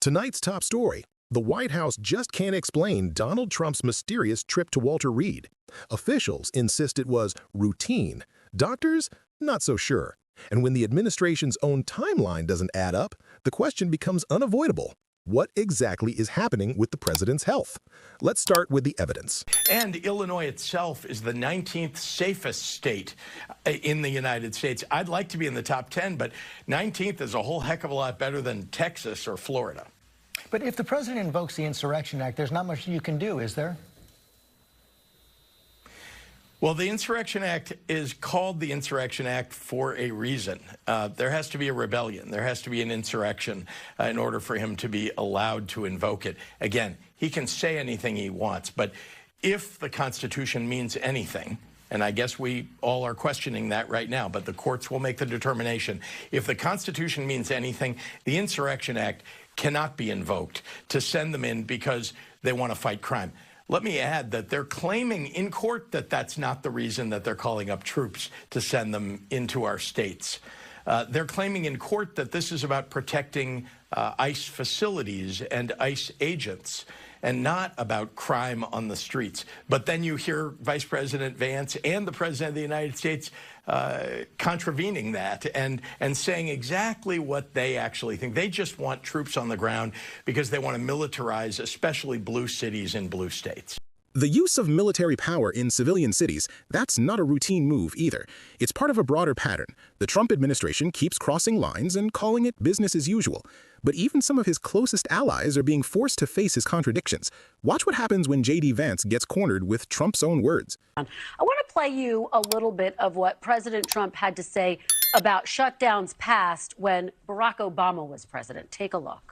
Tonight's top story. The White House just can't explain Donald Trump's mysterious trip to Walter Reed. Officials insist it was routine. Doctors, not so sure. And when the administration's own timeline doesn't add up, the question becomes unavoidable. What exactly is happening with the president's health? Let's start with the evidence. And Illinois itself is the 19th safest state in the United States. I'd like to be in the top 10, but 19th is a whole heck of a lot better than Texas or Florida. But if the president invokes the Insurrection Act, there's not much you can do, is there? Well, the Insurrection Act is called the Insurrection Act for a reason. There has to be a rebellion. There has to be an insurrection in order for him to be allowed to invoke it. Again, he can say anything he wants, but if the Constitution means anything, and I guess we all are questioning that right now, but the courts will make the determination. If the Constitution means anything, the Insurrection Act cannot be invoked to send them in because they want to fight crime. Let me add that they're claiming in court that that's not the reason that they're calling up troops to send them into our states. They're claiming in court that this is about protecting ICE facilities and ICE agents and not about crime on the streets. But then you hear Vice President Vance and the President of the United States contravening that and saying exactly what they actually think. They just want troops on the ground because they want to militarize, especially blue cities in blue states. The use of military power in civilian cities, that's not a routine move either. It's part of a broader pattern. The Trump administration keeps crossing lines and calling it business as usual. But even some of his closest allies are being forced to face his contradictions. Watch what happens when J.D. Vance gets cornered with Trump's own words. I want to play you a little bit of what President Trump had to say about shutdowns past when Barack Obama was president. Take a look.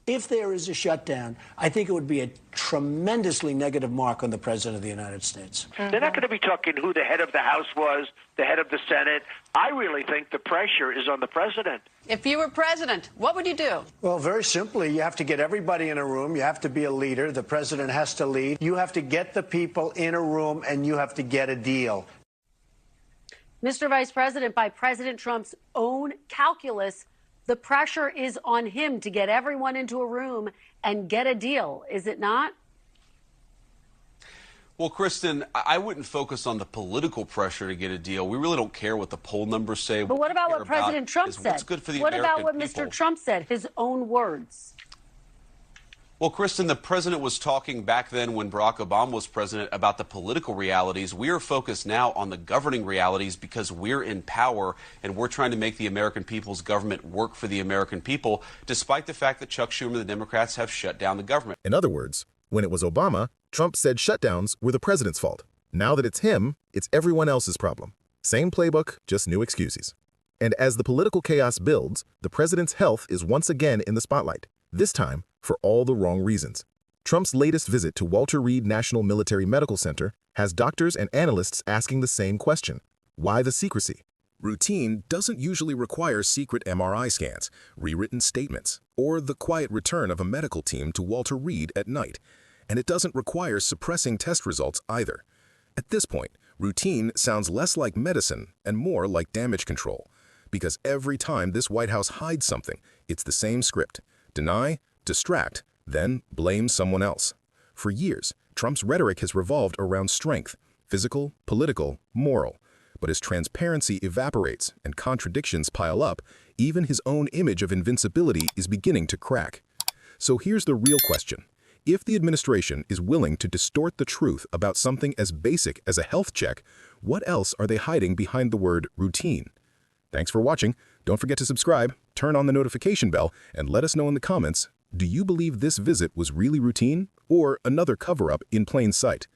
If there is a shutdown, I think it would be a tremendously negative mark on the President of the United States. They're not going to be talking who the head of the House was, the head of the Senate. I really think the pressure is on the President. If you were president, what would you do? Well, very simply, you have to get everybody in a room. You have to be a leader. The President has to lead. You have to get the people in a room, and you have to get a deal. Mr. Vice President, by President Trump's own calculus, the pressure is on him to get everyone into a room and get a deal, is it not? Well, Kristen, I wouldn't focus on the political pressure to get a deal. We really don't care what the poll numbers say. But what about what President Trump said? What's good for the What American about what people. Mr. Trump said, his own words? Well, Kristen, the president was talking back then when Barack Obama was president about the political realities. We are focused now on the governing realities because we're in power and we're trying to make the American people's government work for the American people, despite the fact that Chuck Schumer and the Democrats have shut down the government. In other words, when it was Obama, Trump said shutdowns were the president's fault. Now that it's him, it's everyone else's problem. Same playbook, just new excuses. And as the political chaos builds, the president's health is once again in the spotlight, this time for all the wrong reasons. Trump's latest visit to Walter Reed National Military Medical Center has doctors and analysts asking the same question. Why the secrecy? Routine doesn't usually require secret MRI scans, rewritten statements, or the quiet return of a medical team to Walter Reed at night. And it doesn't require suppressing test results either. At this point, routine sounds less like medicine and more like damage control. Because every time this White House hides something, it's the same script. Deny, distract, then blame someone else. For years, Trump's rhetoric has revolved around strength, physical, political, moral. But as transparency evaporates and contradictions pile up, even his own image of invincibility is beginning to crack. So here's the real question. If the administration is willing to distort the truth about something as basic as a health check, what else are they hiding behind the word routine? Thanks for watching. Don't forget to subscribe, turn on the notification bell, and let us know in the comments, do you believe this visit was really routine or another cover-up in plain sight?